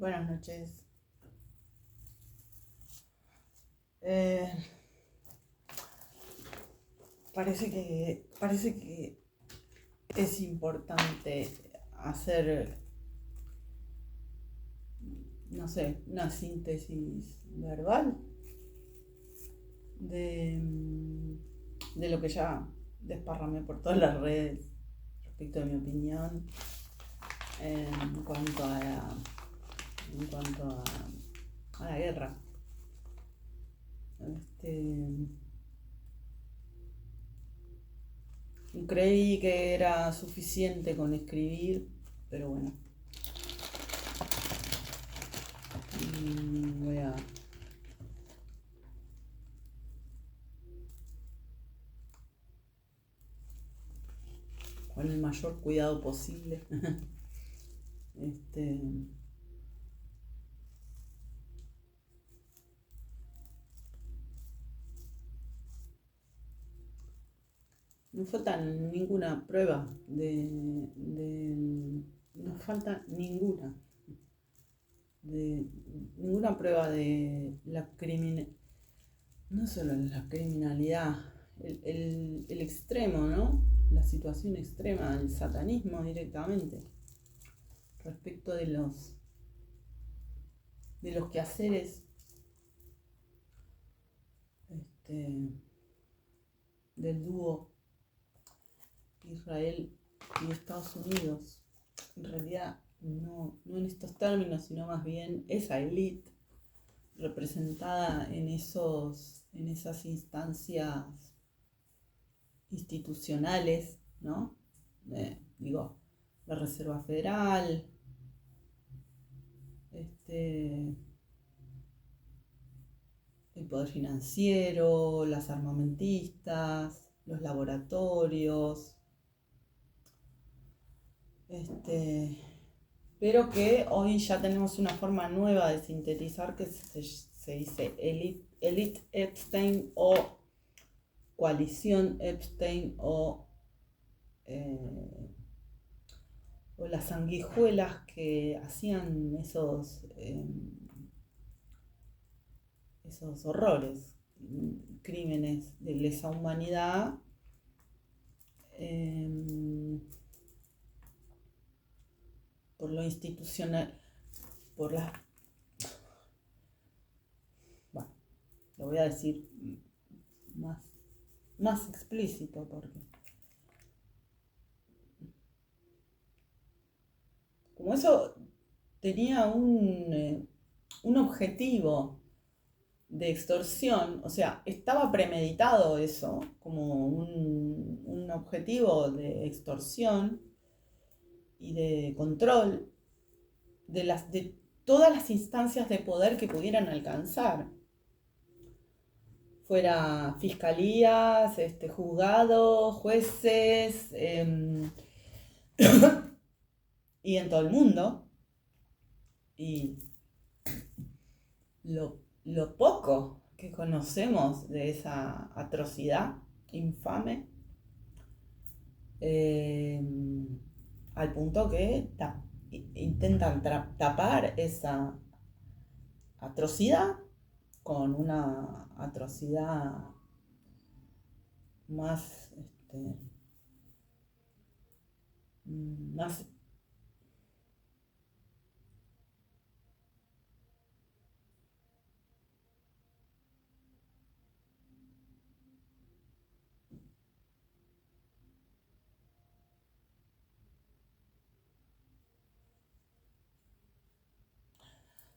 Buenas noches. Eh, parece que es importante hacer, no sé, una síntesis verbal de, de lo que ya desparramé por todas las redes respecto de mi opinión en cuanto a en cuanto a la guerra. Este, Creí que era suficiente con escribir, pero bueno, voy a con el mayor cuidado posible. este, no falta ninguna prueba no falta ninguna prueba de la no solo la criminalidad, el extremo, ¿no? La situación extrema del satanismo directamente respecto de los quehaceres del dúo Israel y Estados Unidos. En realidad no en estos términos, sino más bien esa élite representada en esas instancias institucionales, ¿no? Digo, la Reserva Federal, el poder financiero, las armamentistas, los laboratorios, pero que hoy ya tenemos una forma nueva de sintetizar que se dice Elite Epstein o Coalición Epstein o las sanguijuelas que hacían esos horrores, crímenes de lesa humanidad, por lo institucional, por las... Bueno, lo voy a decir más explícito porque... Como eso tenía un objetivo de extorsión, o sea, estaba premeditado eso, como un objetivo de extorsión y de control de todas las instancias de poder que pudieran alcanzar, fuera fiscalías, juzgados, jueces, y en todo el mundo. Y lo poco que conocemos de esa atrocidad infame, al punto que intentan tapar esa atrocidad con una atrocidad más más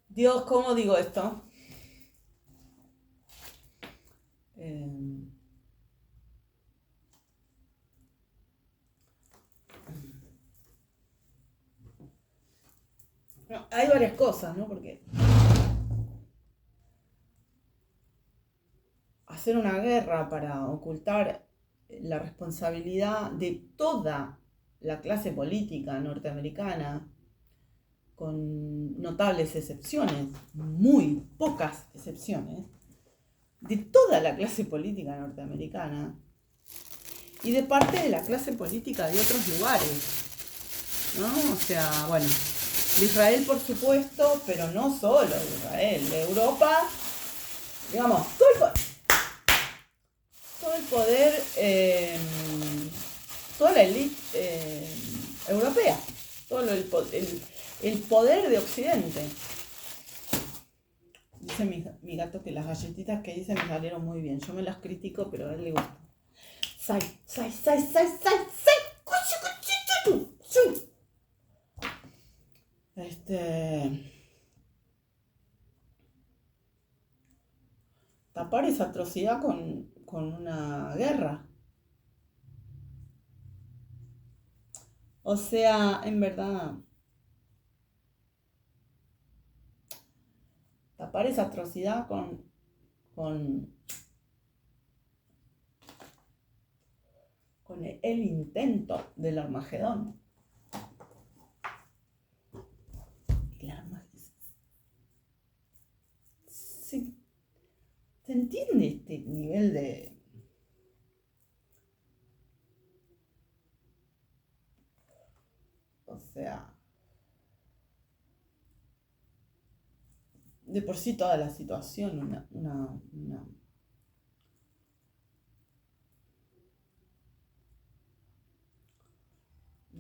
Dios, ¿cómo digo esto? No, hay varias cosas, ¿no? Porque hacer una guerra para ocultar la responsabilidad de toda la clase política norteamericana, con notables excepciones, muy pocas excepciones, de toda la clase política norteamericana y de parte de la clase política de otros lugares, ¿no? O sea, bueno, De Israel, por supuesto, pero no solo de Israel, de Europa, digamos, todo el poder, toda la élite europea, todo el poder de Occidente. Dice mi gato que las galletitas que hice me salieron muy bien. Yo me las critico, pero a él le gusta. Sai. Tapar esa atrocidad con una guerra. O sea, en verdad, tapar esa atrocidad con el intento del Armagedón. ¿Se entiende este nivel de... O sea, de por sí toda la situación, una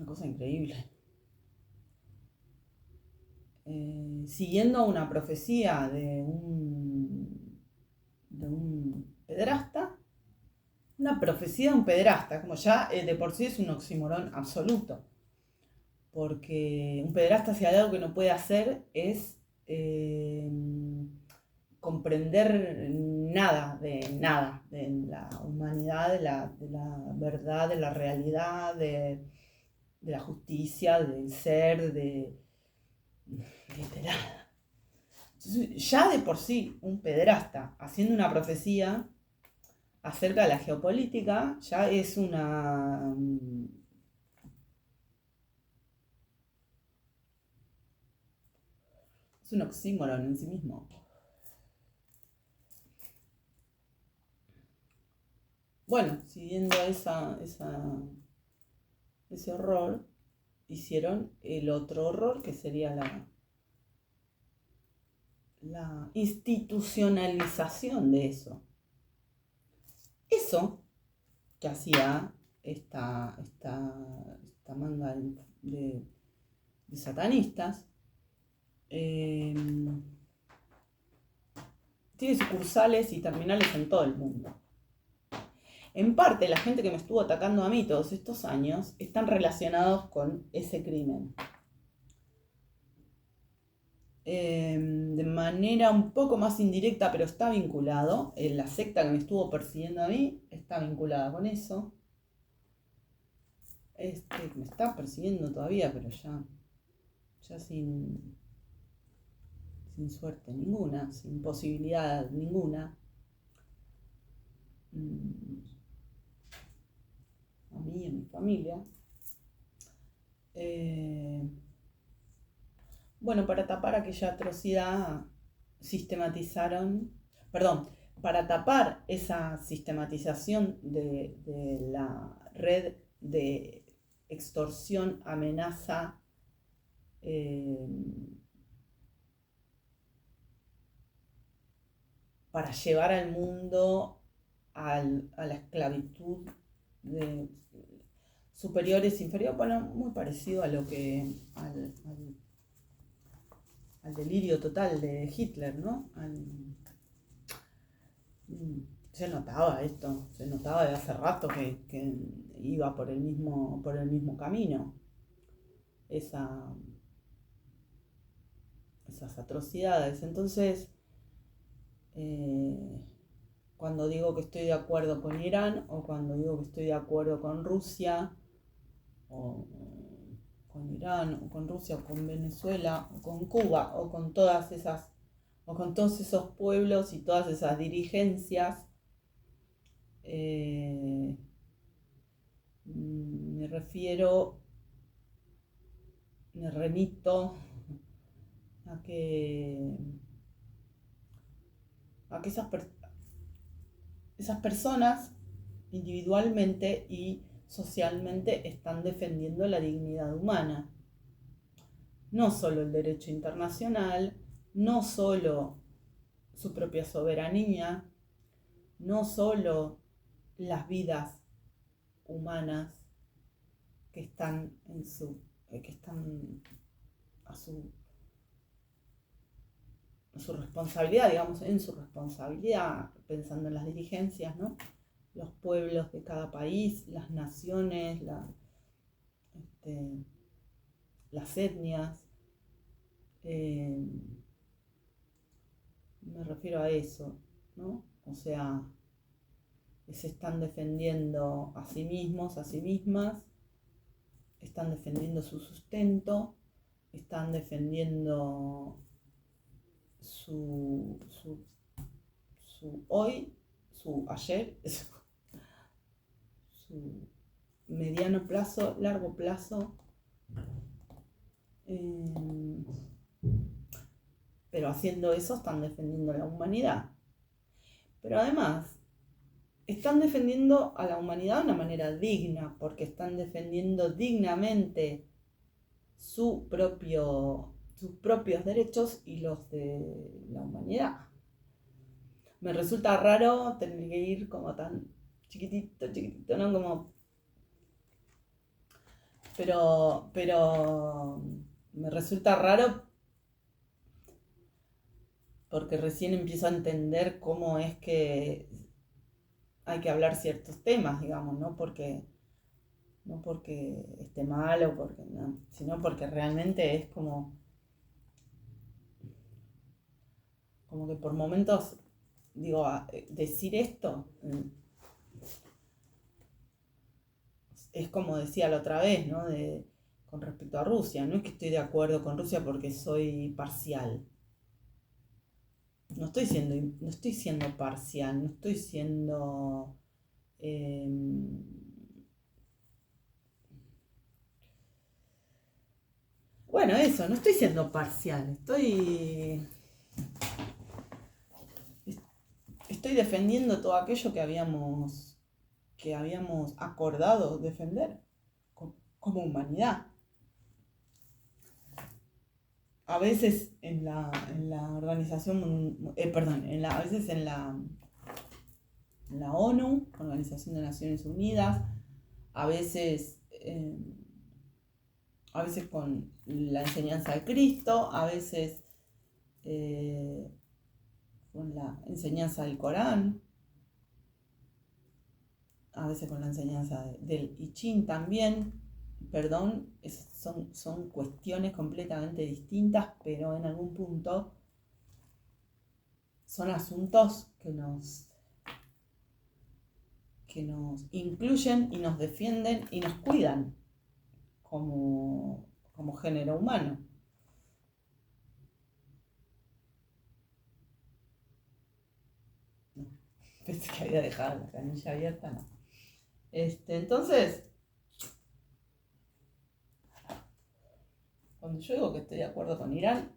cosa increíble. Siguiendo una profecía de un pederasta, una profecía de un pederasta, como ya de por sí es un oxímoron absoluto, porque un pederasta, si hay algo que no puede hacer es comprender nada, de la humanidad, de la verdad, de la realidad, de la justicia, del ser, literal. Entonces, ya de por sí, un pederasta haciendo una profecía acerca de la geopolítica, ya es un oxímoron en sí mismo. Bueno, siguiendo ese horror, hicieron el otro horror, que sería la institucionalización de eso. Eso que hacía esta manga de satanistas, tiene sucursales y terminales en todo el mundo. En parte, la gente que me estuvo atacando a mí todos estos años están relacionados con ese crimen. De manera un poco más indirecta, pero está vinculado. La secta que me estuvo persiguiendo a mí está vinculada con eso. Me está persiguiendo todavía, pero ya sin suerte ninguna, sin posibilidad ninguna. A mí y a mi familia. Bueno, para tapar aquella atrocidad para tapar esa sistematización de la red de extorsión, amenaza, para llevar al mundo a la esclavitud de superiores, inferiores, bueno, muy parecido a lo que al delirio total de Hitler, ¿no? Se notaba esto, se notaba de hace rato que iba por el mismo camino. Esas atrocidades. Entonces, cuando digo que estoy de acuerdo con Irán, o cuando digo que estoy de acuerdo con Rusia, o con Irán, o con Rusia, o con Venezuela, o con Cuba, o con todos esos pueblos y todas esas dirigencias, me remito a que esas personas individualmente y socialmente están defendiendo la dignidad humana. no solo el derecho internacional, no solo su propia soberanía, no solo las vidas humanas que están a su responsabilidad, digamos, en su responsabilidad, pensando en las dirigencias, ¿no? Los pueblos de cada país, las naciones, las etnias. Me refiero a eso, ¿no? O sea, se están defendiendo a sí mismos, a sí mismas, están defendiendo su sustento, están defendiendo su hoy, su ayer, su mediano plazo, largo plazo, pero haciendo eso están defendiendo la humanidad. Pero además, están defendiendo a la humanidad de una manera digna, porque están defendiendo dignamente sus propios derechos y los de la humanidad. Me resulta raro tener que ir como tan chiquitito, ¿no? Como... Pero me resulta raro porque recién empiezo a entender cómo es que hay que hablar ciertos temas, digamos, no porque esté mal o porque no, sino porque realmente es como que por momentos digo, decir esto es como decía la otra vez, ¿no? Con respecto a Rusia, no es que estoy de acuerdo con Rusia porque soy parcial. No estoy siendo parcial, no estoy siendo bueno, eso, no estoy siendo parcial, estoy defendiendo todo aquello que habíamos acordado defender como humanidad. A veces en la organización, a veces en la ONU, Organización de Naciones Unidas, a veces con la enseñanza de Cristo, a veces con la enseñanza del Corán, a veces con la enseñanza del I Ching también. Perdón, son cuestiones completamente distintas, pero en algún punto son asuntos que nos incluyen y nos defienden y nos cuidan como género humano. No, pensé que había dejado la canilla abierta, no. Entonces, cuando yo digo que estoy de acuerdo con Irán,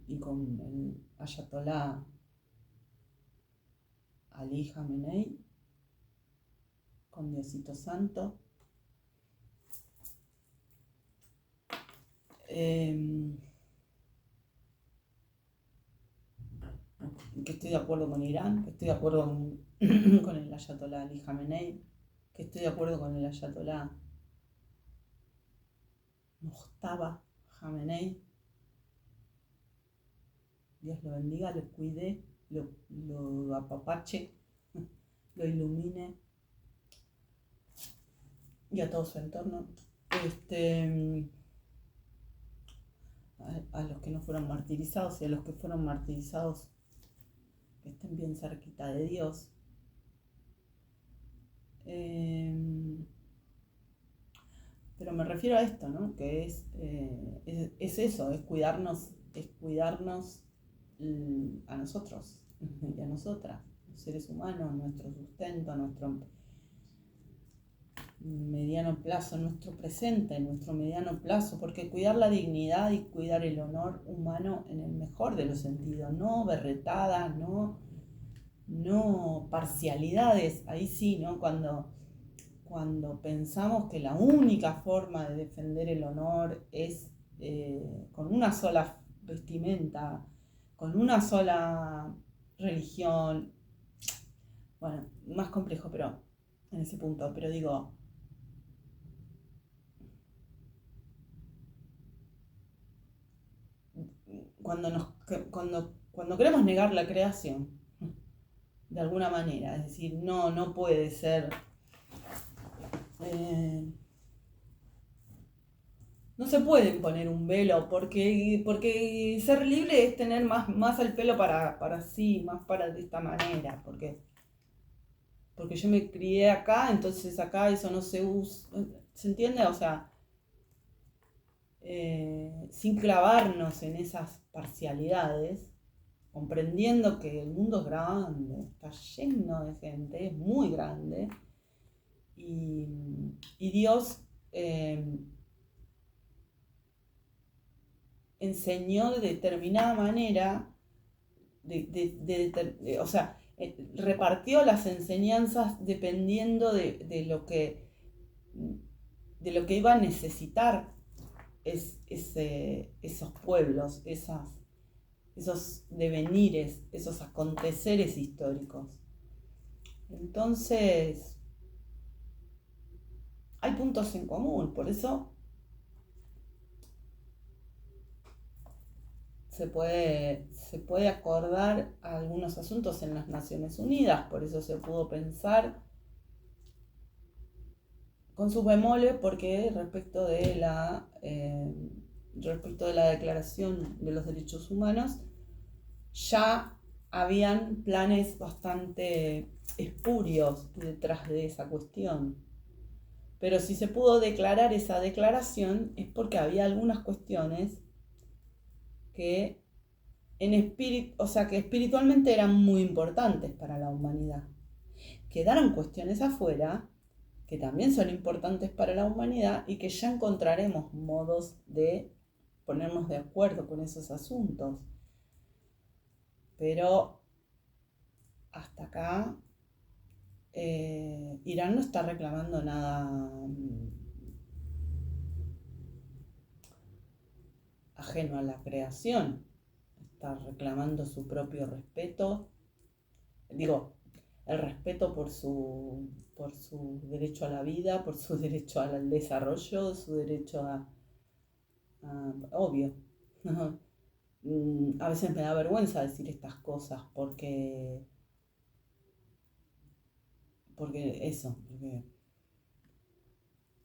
y con el Ayatolá Ali Khamenei, con Diosito Santo, que estoy de acuerdo con Irán, que estoy de acuerdo con el Ayatolá Ali Khamenei, que estoy de acuerdo con el Ayatolá Mojtaba Khamenei. Dios lo bendiga, lo cuide, lo apapache, lo ilumine y a todo su entorno. A los que no fueron martirizados y a los que fueron martirizados, que estén bien cerquita de Dios. Pero me refiero a esto, ¿no? Que es eso, es cuidarnos a nosotros y a nosotras, los seres humanos, nuestro sustento, nuestro mediano plazo, nuestro presente, nuestro mediano plazo, porque cuidar la dignidad y cuidar el honor humano en el mejor de los sentidos, no berretadas, no parcialidades, ahí sí, ¿no? Cuando cuando pensamos que la única forma de defender el honor es con una sola vestimenta, con una sola religión, bueno, más complejo, pero en ese punto, pero digo, cuando queremos negar la creación, de alguna manera, es decir, no puede ser, no se puede imponer un velo, porque ser libre es tener más el pelo para sí, más para de esta manera, porque yo me crié acá, entonces acá eso no se usa, ¿se entiende? O sea, sin clavarnos en esas parcialidades, comprendiendo que el mundo es grande, está lleno de gente, es muy grande, y Dios enseñó de determinada manera, o sea, repartió las enseñanzas dependiendo de lo que iba a necesitar esos pueblos, esos devenires, esos aconteceres históricos. Entonces, hay puntos en común, por eso se puede acordar algunos asuntos en las Naciones Unidas, por eso se pudo pensar con sus bemoles, porque respecto de la Declaración de los Derechos Humanos ya habían planes bastante espurios detrás de esa cuestión. Pero si se pudo declarar esa declaración es porque había algunas cuestiones que que espiritualmente eran muy importantes para la humanidad. Quedaron cuestiones afuera que también son importantes para la humanidad y que ya encontraremos modos de ponernos de acuerdo con esos asuntos. Pero hasta acá Irán no está reclamando nada ajeno a la creación, está reclamando su propio respeto, digo, el respeto por su derecho a la vida, por su derecho al desarrollo, su derecho obvio. A veces me da vergüenza decir estas cosas porque eso,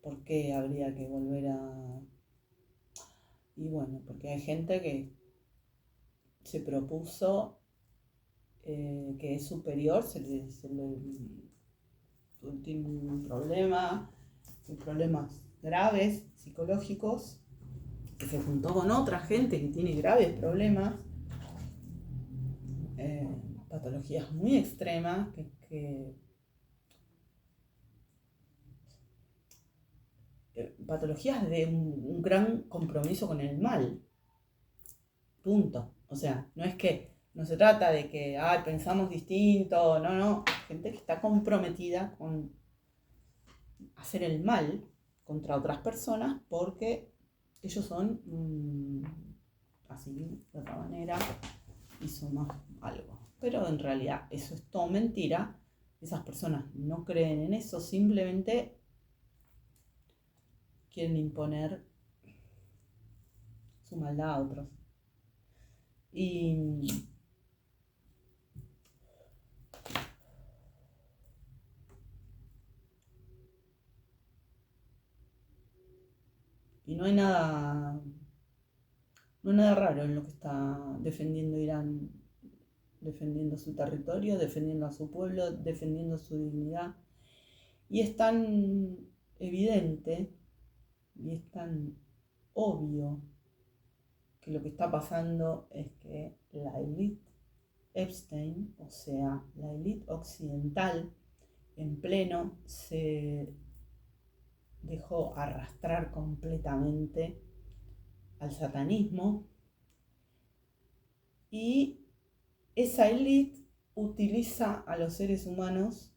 porque habría que volver a... Y bueno, porque hay gente que se propuso que es superior, tiene un problema, problemas graves psicológicos, que se juntó con otra gente que tiene graves problemas, patologías muy extremas, patologías de un gran compromiso con el mal. Punto. O sea, no se trata de que pensamos distinto, no. Gente que está comprometida con hacer el mal contra otras personas porque ellos son así, de otra manera, y somos algo. Pero en realidad eso es todo mentira. Esas personas no creen en eso, simplemente quieren imponer su maldad a otros. Y no hay nada raro en lo que está defendiendo Irán, defendiendo su territorio, defendiendo a su pueblo, defendiendo su dignidad. Y es tan evidente y es tan obvio que lo que está pasando es que la élite Epstein, o sea, la élite occidental, en pleno se dejó arrastrar completamente al satanismo, y esa élite utiliza a los seres humanos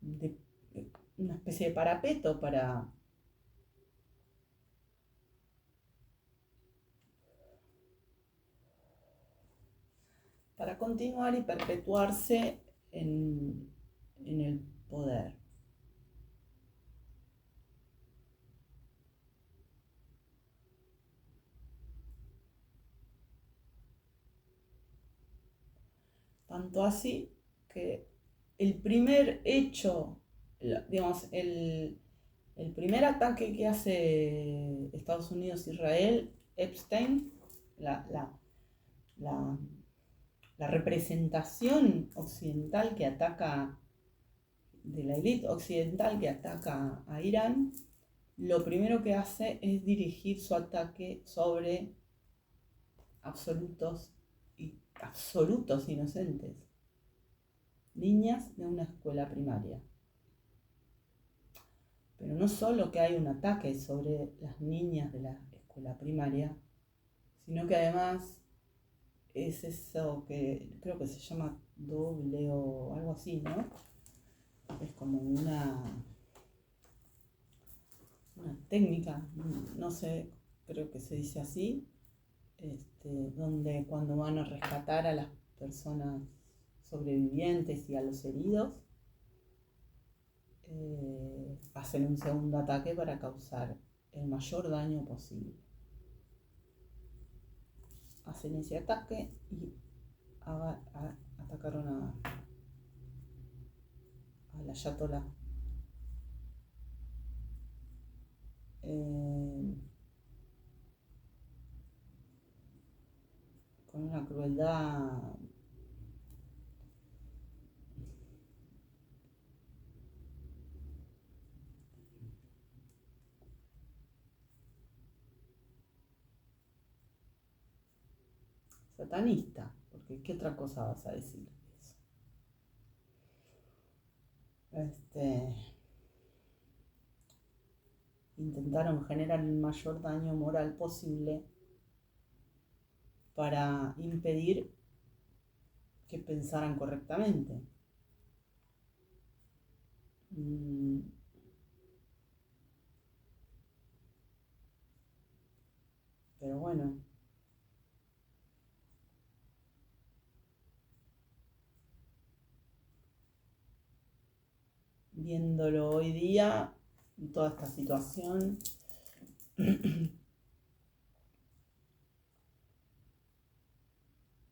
de una especie de parapeto para continuar y perpetuarse en el poder. Tanto así que el primer hecho, digamos, el primer ataque que hace Estados Unidos-Israel, Epstein, la, la, la, la representación occidental que ataca, de la élite occidental que ataca a Irán, lo primero que hace es dirigir su ataque sobre absolutos inocentes, niñas de una escuela primaria. Pero no solo que hay un ataque sobre las niñas de la escuela primaria, sino que además es eso que creo que se llama doble o algo así, ¿no? Es como una técnica, no sé, creo que se dice así, donde cuando van a rescatar a las personas sobrevivientes y a los heridos, hacen un segundo ataque para causar el mayor daño posible. Hacen ese ataque y atacaron al ayatolá. Con una crueldad satanista, porque ¿qué otra cosa vas a decir de eso? Intentaron generar el mayor daño moral posible para impedir que pensaran correctamente. Pero bueno, viéndolo hoy día, toda esta situación,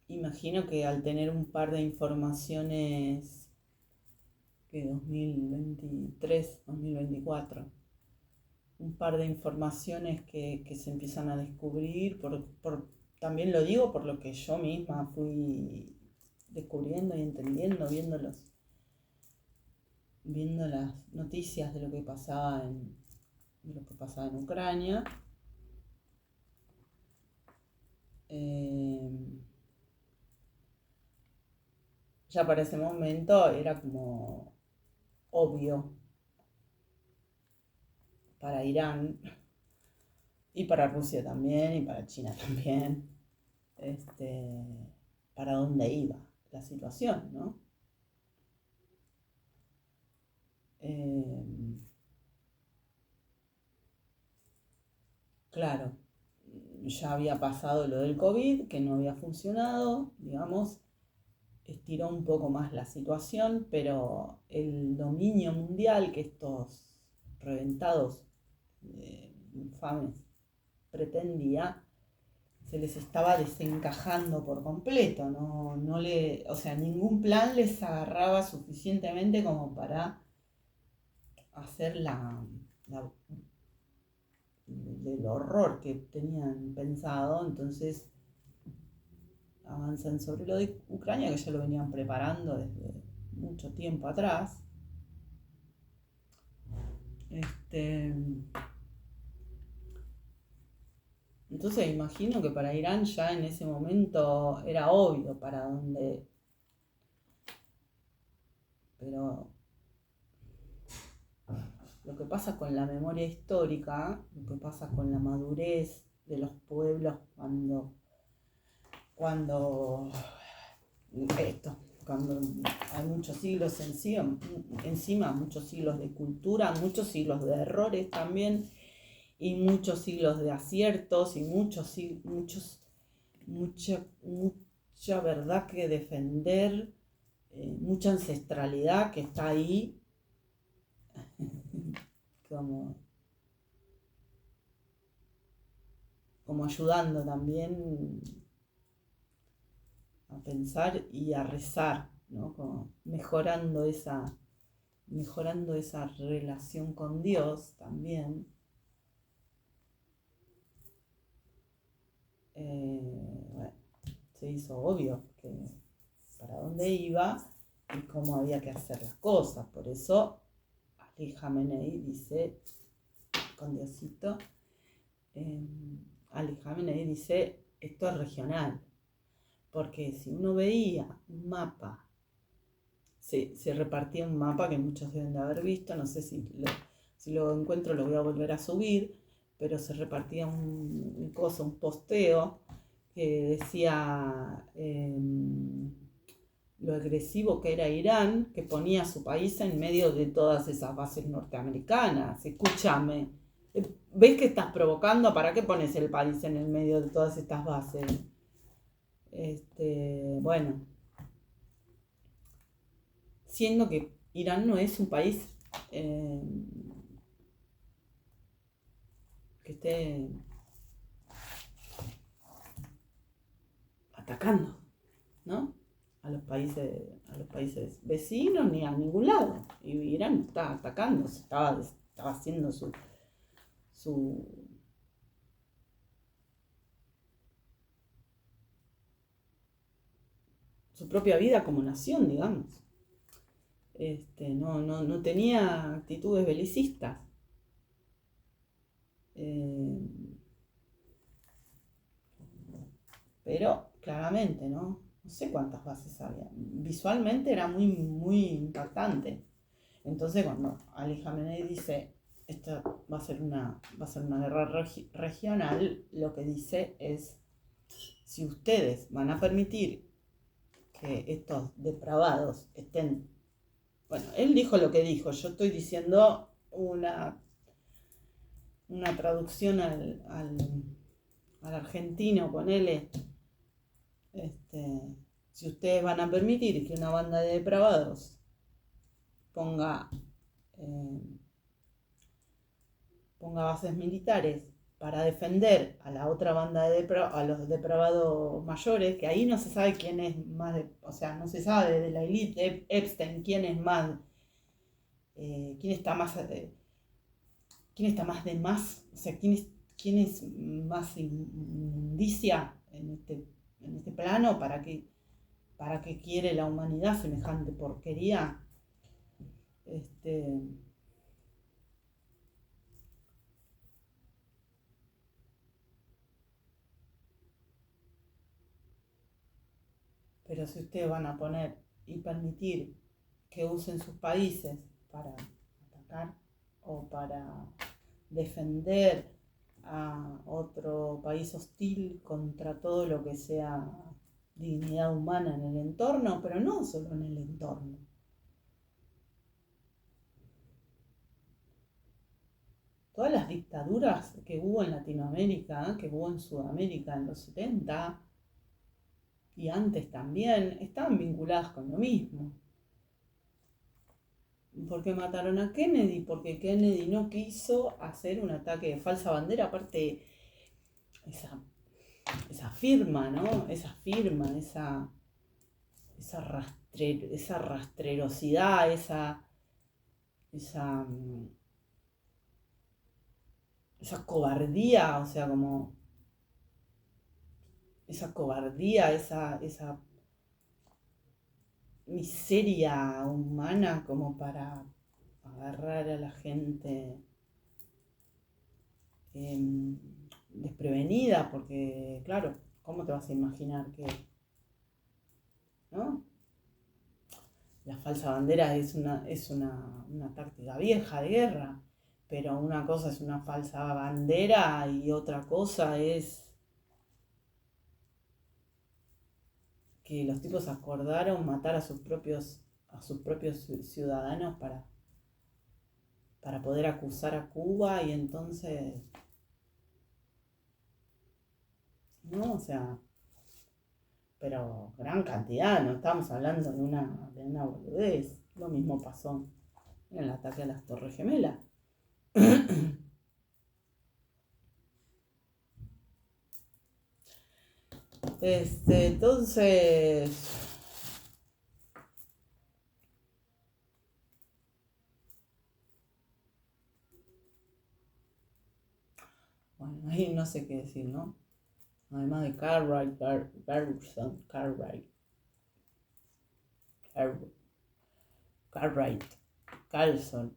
imagino que al tener un par de informaciones que 2023, 2024, un par de informaciones que se empiezan a descubrir, también lo digo por lo que yo misma fui descubriendo y entendiendo, viendo las noticias de lo que pasaba en Ucrania. Ya para ese momento era como obvio para Irán y para Rusia también y para China también, para dónde iba la situación, ¿no? Claro, ya había pasado lo del COVID, que no había funcionado, digamos, estiró un poco más la situación, pero el dominio mundial que estos reventados infames pretendía, se les estaba desencajando por completo, o sea, ningún plan les agarraba suficientemente como para hacer del horror que tenían pensado. Entonces avanzan sobre lo de Ucrania, que ya lo venían preparando desde mucho tiempo atrás. Entonces imagino que para Irán ya en ese momento era obvio para dónde. Pero lo que pasa con la memoria histórica, lo que pasa con la madurez de los pueblos cuando cuando hay muchos siglos encima, muchos siglos de cultura, muchos siglos de errores también, y muchos siglos de aciertos, y mucha verdad que defender, mucha ancestralidad que está ahí, como ayudando también a pensar y a rezar, ¿no? Como mejorando esa relación con Dios también. Bueno, se hizo obvio que para dónde iba y cómo había que hacer las cosas. Por eso Ali Khamenei dice, con Diosito, Ali Khamenei dice, esto es regional. Porque si uno veía un mapa, se repartía un mapa que muchos deben de haber visto, no sé si lo encuentro lo voy a volver a subir, pero se repartía un posteo que decía lo agresivo que era Irán, que ponía a su país en medio de todas esas bases norteamericanas. Escúchame, ¿ves que estás provocando? ¿Para qué pones el país en el medio de todas estas bases? Bueno, siendo que Irán no es un país que esté atacando, ¿no? A los países vecinos ni a ningún lado. Y Irán está atacando, estaba haciendo su propia vida como nación, digamos. No tenía actitudes belicistas. Pero claramente, ¿no? No sé cuántas bases había. Visualmente era muy, muy impactante. Entonces cuando Ali Khamenei dice esto va a ser una guerra regional, lo que dice es, si ustedes van a permitir que estos depravados estén... Bueno, él dijo lo que dijo, yo estoy diciendo una traducción al argentino, ponele, si ustedes van a permitir que una banda de depravados ponga bases militares para defender a la otra banda a los depravados mayores, que ahí no se sabe quién es más, no se sabe de la élite de Epstein quién es más, quién está más de más, o sea, quién es más inmundicia en este plano, para qué quiere la humanidad semejante porquería. Pero si ustedes van a poner y permitir que usen sus países para atacar o para defender a otro país hostil contra todo lo que sea dignidad humana en el entorno, pero no solo en el entorno. Todas las dictaduras que hubo en Latinoamérica, que hubo en Sudamérica en los 70 y antes también, estaban vinculadas con lo mismo. ¿Por qué mataron a Kennedy? Porque Kennedy no quiso hacer un ataque de falsa bandera, aparte esa firma, ¿no? Esa firma, esa rastrerosidad, esa cobardía, o sea, como esa cobardía, esa miseria humana como para agarrar a la gente desprevenida, porque claro, ¿cómo te vas a imaginar que, ¿no? La falsa bandera es una táctica vieja de guerra, pero una cosa es una falsa bandera y otra cosa es que los tipos acordaron matar a sus propios ciudadanos para poder acusar a Cuba y entonces, ¿no? O sea, pero gran cantidad, no estamos hablando de una boludez. Lo mismo pasó en el ataque a las Torres Gemelas. Entonces, bueno, ahí no sé qué decir, ¿no? Además de Cartwright, Cartwright, Carlson,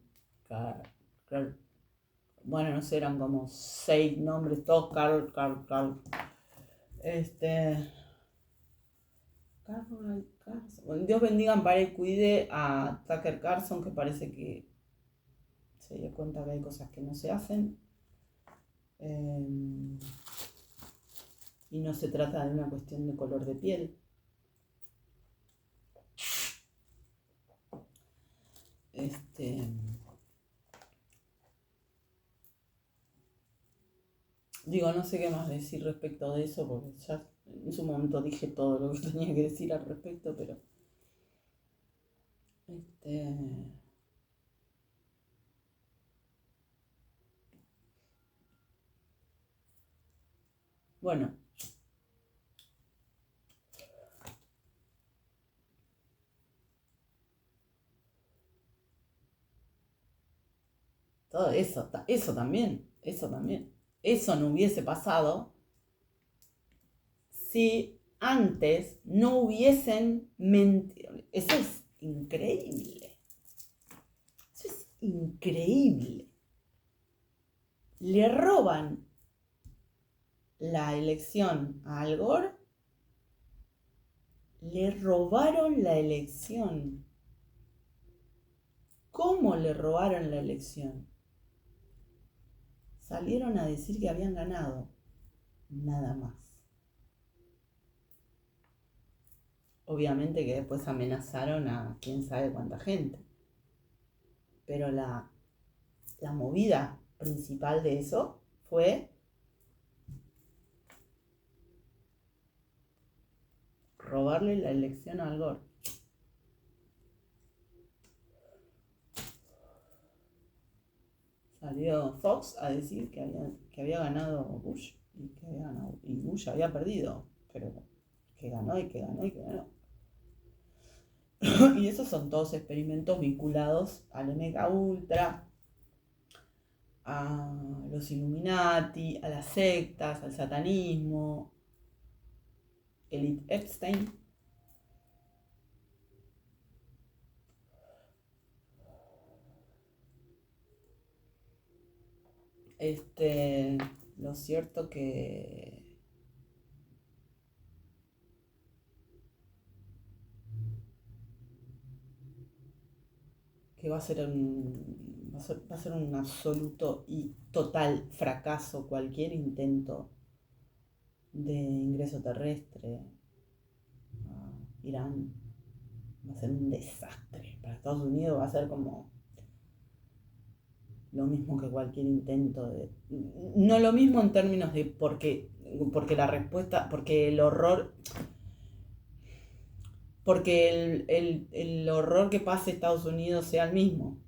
bueno, no sé, eran como 6 nombres, todos Carl. Cartwright, Carlson. Bueno, Dios bendiga, ampare y cuide a Tucker Carlson, que parece que se dio cuenta que hay cosas que no se hacen. Y no se trata de una cuestión de color de piel. Digo, no sé qué más decir respecto de eso, porque ya en su momento dije todo lo que tenía que decir al respecto, pero bueno, todo eso también, eso no hubiese pasado si antes no hubiesen mentido. Eso es increíble. Eso es increíble. Le roban la elección a Al Gore. Le robaron la elección. ¿Cómo le robaron la elección? Salieron a decir que habían ganado. Nada más. Obviamente que después amenazaron a quién sabe cuánta gente. Pero la movida principal de eso fue robarle la elección a Al Gore. Salió Fox a decir que había ganado Bush y Bush había perdido, pero que ganó y que ganó y que ganó. Y esos son todos experimentos vinculados al MK Ultra, a los Illuminati, a las sectas, al satanismo, Elite Epstein. Lo cierto que va a ser un absoluto y total fracaso cualquier intento de ingreso terrestre a Irán. Va a ser un desastre. Para Estados Unidos va a ser como lo mismo que cualquier intento de... No lo mismo en términos de porque la respuesta, porque el horror... Porque el horror que pase Estados Unidos sea el mismo.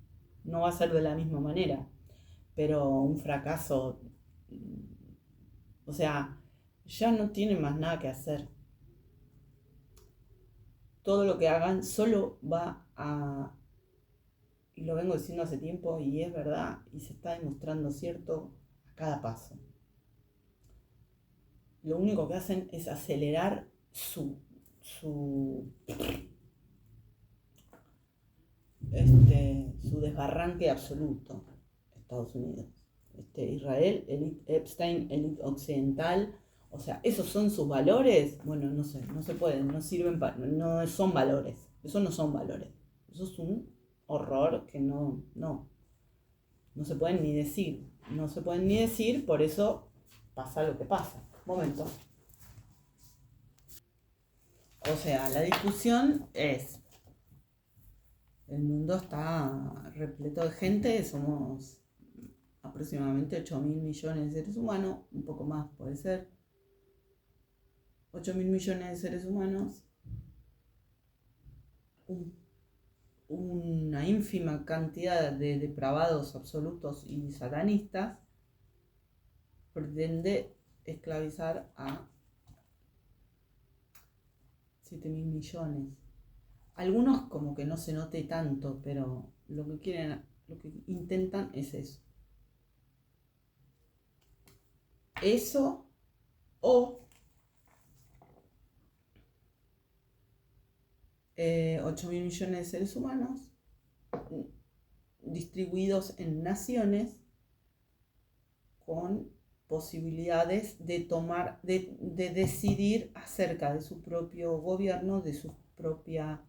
No va a ser de la misma manera. Pero un fracaso... O sea, ya no tienen más nada que hacer. Todo lo que hagan solo va a... Y lo vengo diciendo hace tiempo y es verdad y se está demostrando cierto a cada paso. Lo único que hacen es acelerar su desbarranque absoluto. Estados Unidos. Israel, elite Epstein, elite occidental. O sea, ¿esos son sus valores? Bueno, no sé, no se pueden, no sirven no son valores. Eso no son valores. Eso es un horror que no se pueden ni decir. No se pueden ni decir, por eso pasa lo que pasa. Momento. O sea, la discusión es, el mundo está repleto de gente, somos aproximadamente 8.000 millones de seres humanos, un poco más puede ser, 8.000 millones de seres humanos, una ínfima cantidad de depravados absolutos y satanistas pretende esclavizar a 7.000 millones. Algunos como que no se note tanto, pero lo que quieren, lo que intentan es eso. Eso o 8.000 millones de seres humanos distribuidos en naciones con posibilidades de tomar, de decidir acerca de su propio gobierno, de su propia,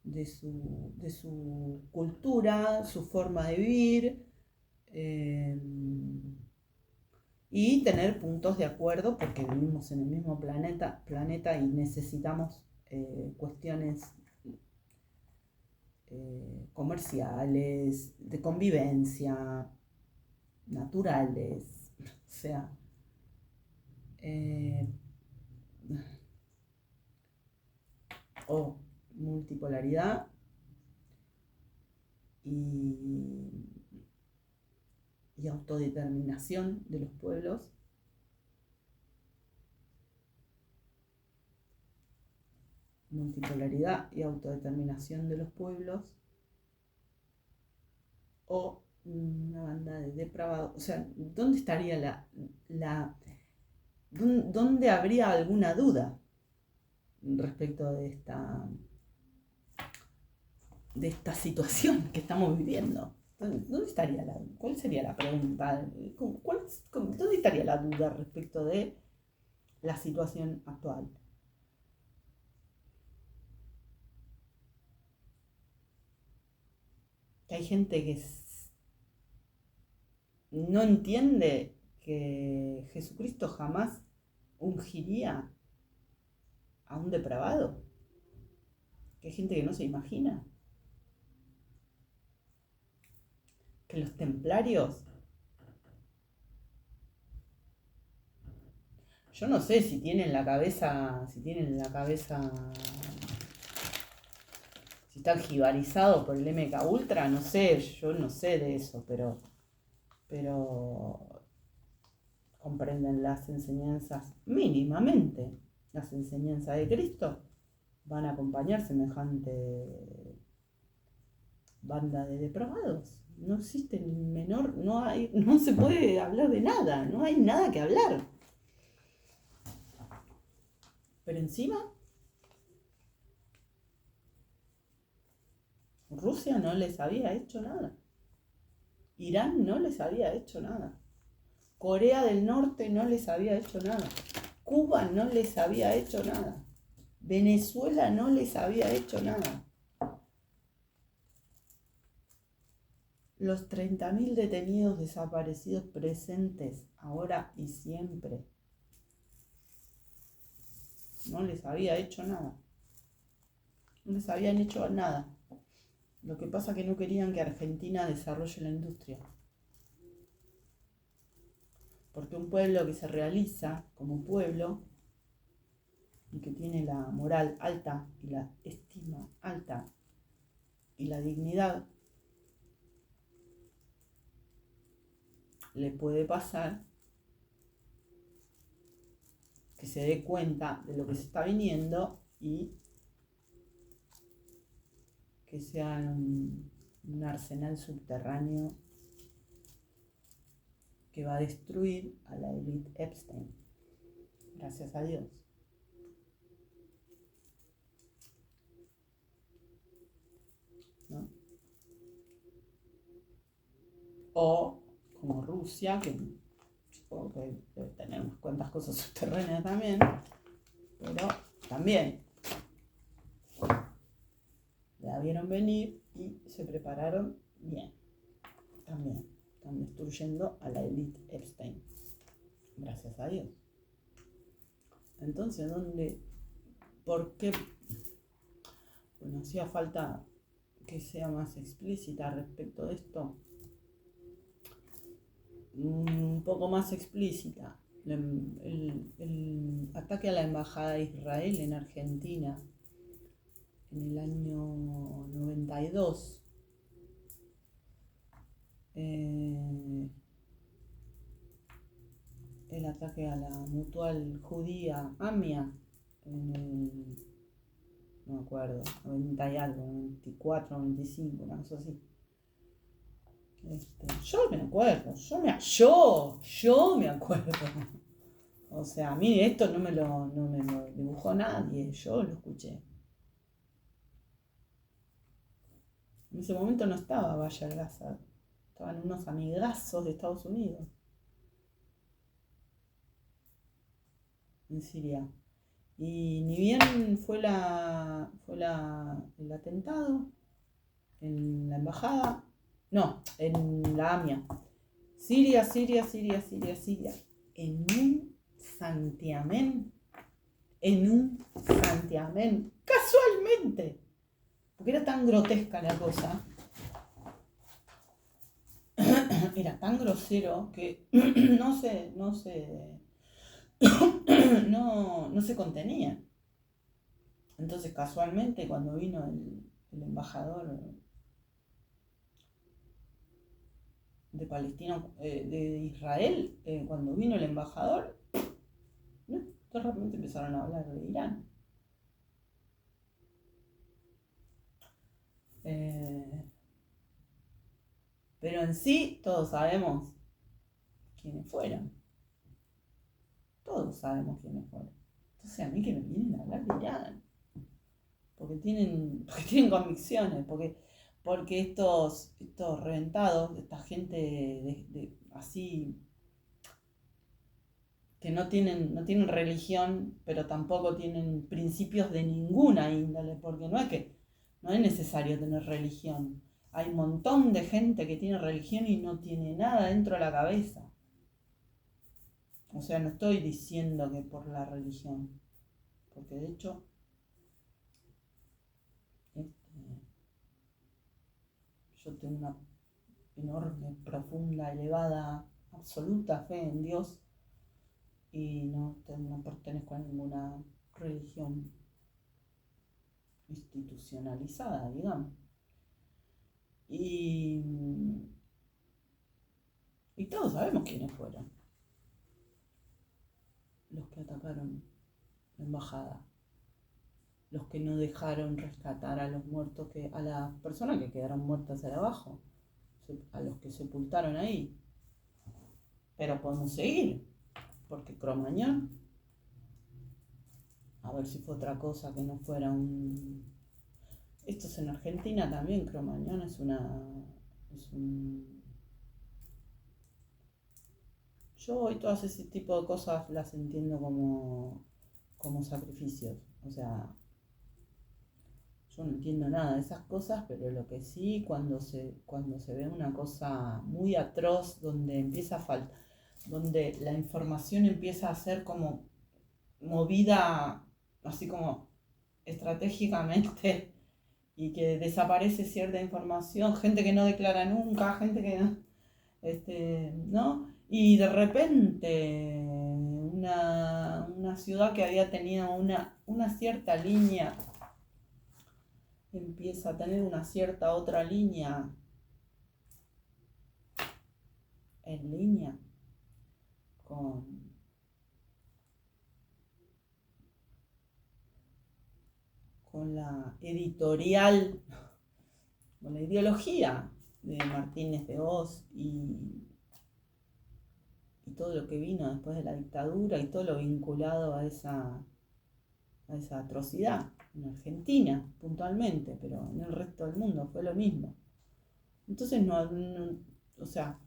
de su cultura, su forma de vivir, y tener puntos de acuerdo porque vivimos en el mismo planeta y necesitamos cuestiones comerciales, de convivencia, naturales, o sea, o multipolaridad y autodeterminación de los pueblos, multipolaridad y autodeterminación de los pueblos, o una banda de depravados. O sea, ¿dónde estaría dónde habría alguna duda respecto de esta situación que estamos viviendo? ¿Dónde estaría cuál sería la pregunta? ¿Dónde estaría la duda respecto de la situación actual? Que hay gente que no entiende que Jesucristo jamás ungiría a un depravado, que hay gente que no se imagina que los templarios, yo no sé si tienen la cabeza, si están jibarizados por el MK Ultra, no sé, yo no sé de eso, pero comprenden las enseñanzas mínimamente, las enseñanzas de Cristo, van a acompañar semejante banda de depravados. No existe ni menor, no se puede hablar de nada, no hay nada que hablar. Pero encima, Rusia no les había hecho nada. Irán no les había hecho nada. Corea del Norte no les había hecho nada. Cuba no les había hecho nada. Venezuela no les había hecho nada. Los 30.000 detenidos desaparecidos presentes ahora y siempre no les había hecho nada. No les habían hecho nada. Lo que pasa es que no querían que Argentina desarrolle la industria. Porque un pueblo que se realiza como pueblo y que tiene la moral alta y la estima alta y la dignidad, le puede pasar que se dé cuenta de lo que se está viniendo y que sea un arsenal subterráneo que va a destruir a la élite Epstein. Gracias a Dios. ¿No? O como Rusia, que supongo que debe tener unas cuantas cosas subterráneas también, pero también la vieron venir y se prepararon bien. También están destruyendo a la élite Epstein. Gracias a Dios. Entonces, porque, bueno, hacía falta que sea más explícita respecto de esto, un poco más explícita. El ataque a la embajada de Israel en Argentina en el año 92, el ataque a la mutual judía AMIA en el, no me acuerdo, 90 y algo, 94, 95, una cosa así. Yo me acuerdo, yo me acuerdo. O sea, a mí esto no me lo dibujó nadie, yo lo escuché. En ese momento no estaba Bashar al-Assad, estaban unos amigazos de Estados Unidos en Siria. Y ni bien fue el atentado en la embajada, no, en la AMIA. Siria. En un santiamén, casualmente, porque era tan grotesca la cosa, era tan grosero que no se contenía. Entonces, casualmente, cuando vino el embajador de Palestina, de Israel, cuando vino el embajador, ¿no? De repente empezaron a hablar de Irán. Pero en sí, todos sabemos quiénes fueron. Todos sabemos quiénes fueron. Entonces, a mí que me vienen a hablar de Irán. Porque tienen convicciones, porque estos reventados, esta gente así, que no tienen religión, pero tampoco tienen principios de ninguna índole, porque no es necesario tener religión. Hay un montón de gente que tiene religión y no tiene nada dentro de la cabeza. O sea, no estoy diciendo que por la religión, porque de hecho yo tengo una enorme, profunda, elevada, absoluta fe en Dios y no pertenezco a ninguna religión institucionalizada, digamos. Y todos sabemos quiénes fueron los que atacaron la embajada, los que no dejaron rescatar a los muertos, a las personas que quedaron muertas allá abajo, a los que sepultaron ahí. Pero podemos seguir, porque Cromañón, a ver si fue otra cosa que no fuera un... Esto es en Argentina también, Cromañón es un... Yo hoy todas ese tipo de cosas las entiendo como sacrificios. O sea, yo no entiendo nada de esas cosas, pero lo que sí, cuando se ve una cosa muy atroz, donde empieza a faltar, donde la información empieza a ser como movida así como estratégicamente y que desaparece cierta información, gente que no declara nunca, gente que no, ¿no? Y de repente una ciudad que había tenido una cierta línea empieza a tener una cierta otra línea en línea con la editorial, con la ideología de Martínez de Oz y todo lo que vino después de la dictadura y todo lo vinculado a esa atrocidad en Argentina puntualmente, pero en el resto del mundo fue lo mismo. Entonces o sea,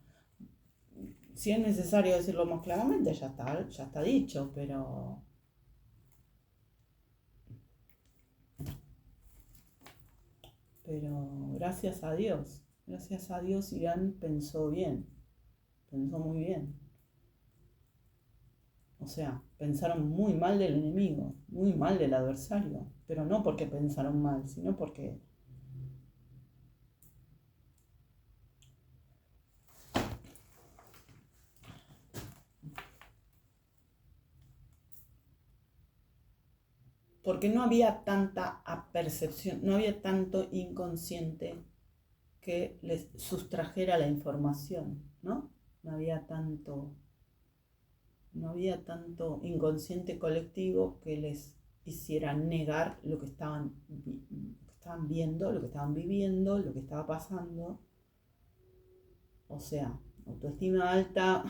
si es necesario decirlo más claramente, ya está dicho, pero gracias a Dios Irán pensó muy bien. O sea, pensaron muy mal del enemigo, muy mal del adversario, pero no porque pensaron mal, sino porque no había tanta percepción, no había tanto inconsciente que les sustrajera la información, ¿no? No había tanto, no había tanto inconsciente colectivo que les hiciera negar lo que estaban viendo, lo que estaban viviendo, lo que estaba pasando. O sea, autoestima alta,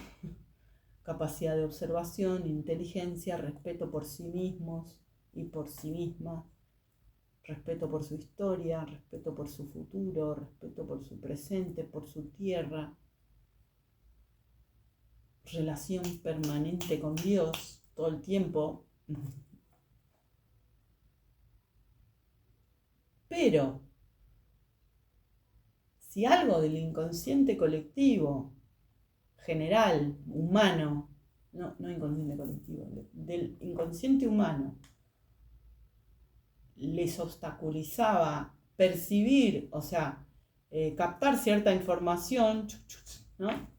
capacidad de observación, inteligencia, respeto por sí mismos y por sí mismas, respeto por su historia, respeto por su futuro, respeto por su presente, por su tierra, relación permanente con Dios todo el tiempo. Pero si algo del inconsciente colectivo, general, humano, no inconsciente colectivo, del inconsciente humano, les obstaculizaba percibir, o sea, captar cierta información, ¿no?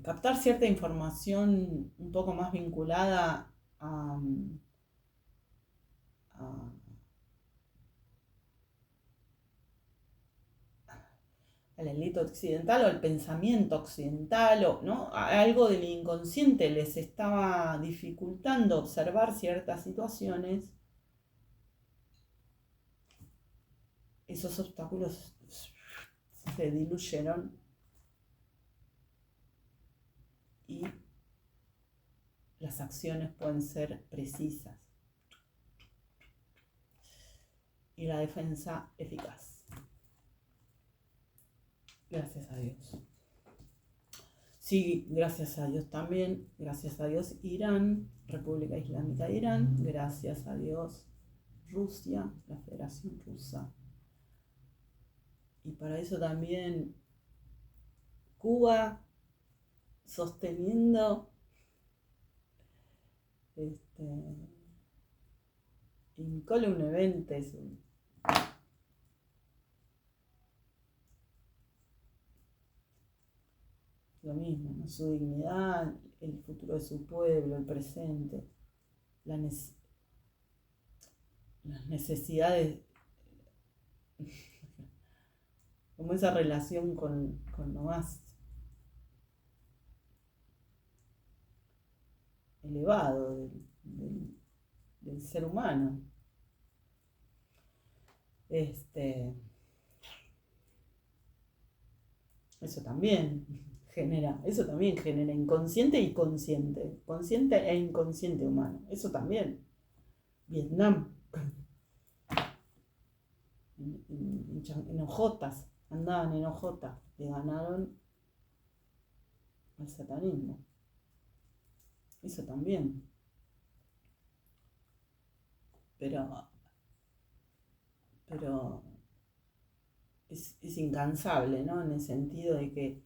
Captar cierta información un poco más vinculada a a la élite occidental o al pensamiento occidental, o ¿no? Algo del inconsciente les estaba dificultando observar ciertas situaciones. Esos obstáculos se diluyeron y las acciones pueden ser precisas y la defensa eficaz. Gracias a Dios. Sí, gracias a Dios también, gracias a Dios Irán, República Islámica de Irán, gracias a Dios Rusia, la Federación Rusa. Y para eso también Cuba sosteniendo incolume evento, lo mismo, ¿no? Su dignidad, el futuro de su pueblo, el presente, las necesidades, como esa relación con lo más elevado del ser humano. Eso también genera inconsciente y consciente, consciente e inconsciente humano. Eso también. Vietnam, en hojotas, andaban en hojotas, le ganaron al satanismo. Eso también. Pero es incansable, ¿no? En el sentido de que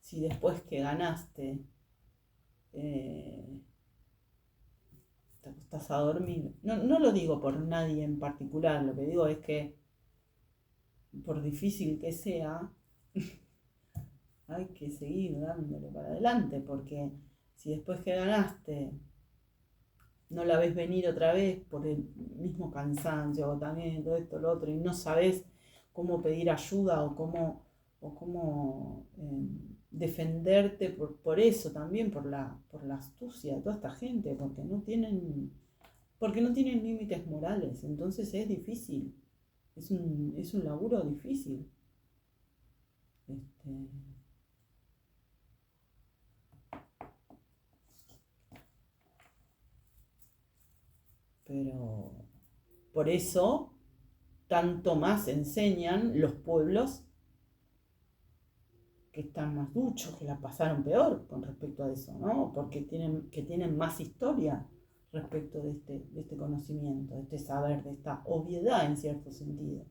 si después que ganaste te acostás a dormir, no lo digo por nadie en particular, lo que digo es que por difícil que sea, hay que seguir dándole para adelante, porque si después que ganaste no la ves venir otra vez por el mismo cansancio, agotamiento, esto, lo otro, y no sabes cómo pedir ayuda o cómo defenderte por eso también, por la astucia de toda esta gente, porque no tienen límites morales, entonces es difícil, es un laburo difícil. Pero por eso tanto más enseñan los pueblos que están más duchos, que la pasaron peor con respecto a eso, ¿no? Porque tienen más historia respecto de este conocimiento, de este saber, de esta obviedad en cierto sentido.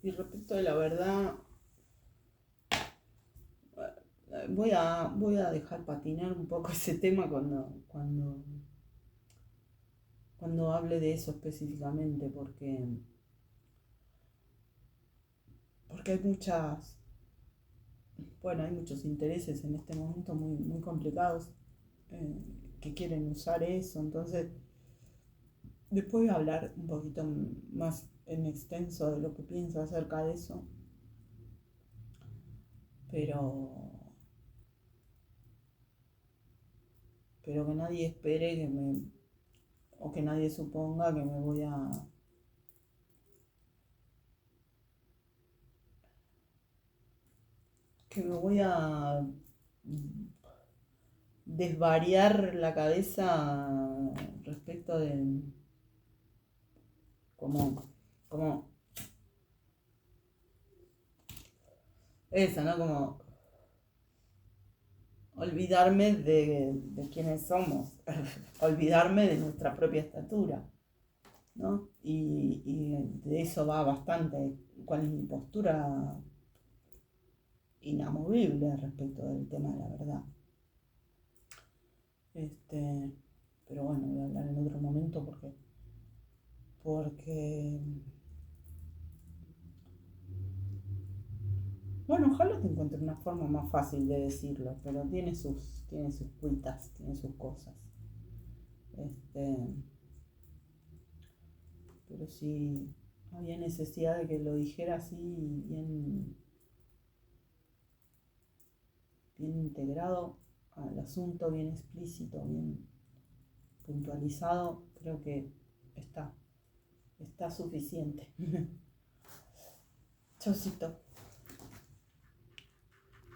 Y respecto de la verdad, voy a dejar patinar un poco ese tema cuando hable de eso específicamente, porque hay muchos intereses en este momento muy, muy complicados eh, que quieren usar eso. Entonces, después voy a hablar un poquito más en extenso de lo que pienso acerca de eso, pero, pero que nadie espere o que nadie suponga que me voy a desvariar la cabeza respecto de como, como eso, ¿no? Como olvidarme de quiénes somos, olvidarme de nuestra propia estatura, ¿no? Y de eso va bastante, cuál es mi postura inamovible respecto del tema de la verdad. Este, pero bueno, voy a hablar en otro momento porque, bueno, ojalá te encuentre una forma más fácil de decirlo, pero tiene sus cuitas, tiene sus cosas. Este, pero sí había necesidad de que lo dijera así bien, bien integrado al asunto, bien explícito, bien puntualizado. Creo que está, está suficiente. Chaucito.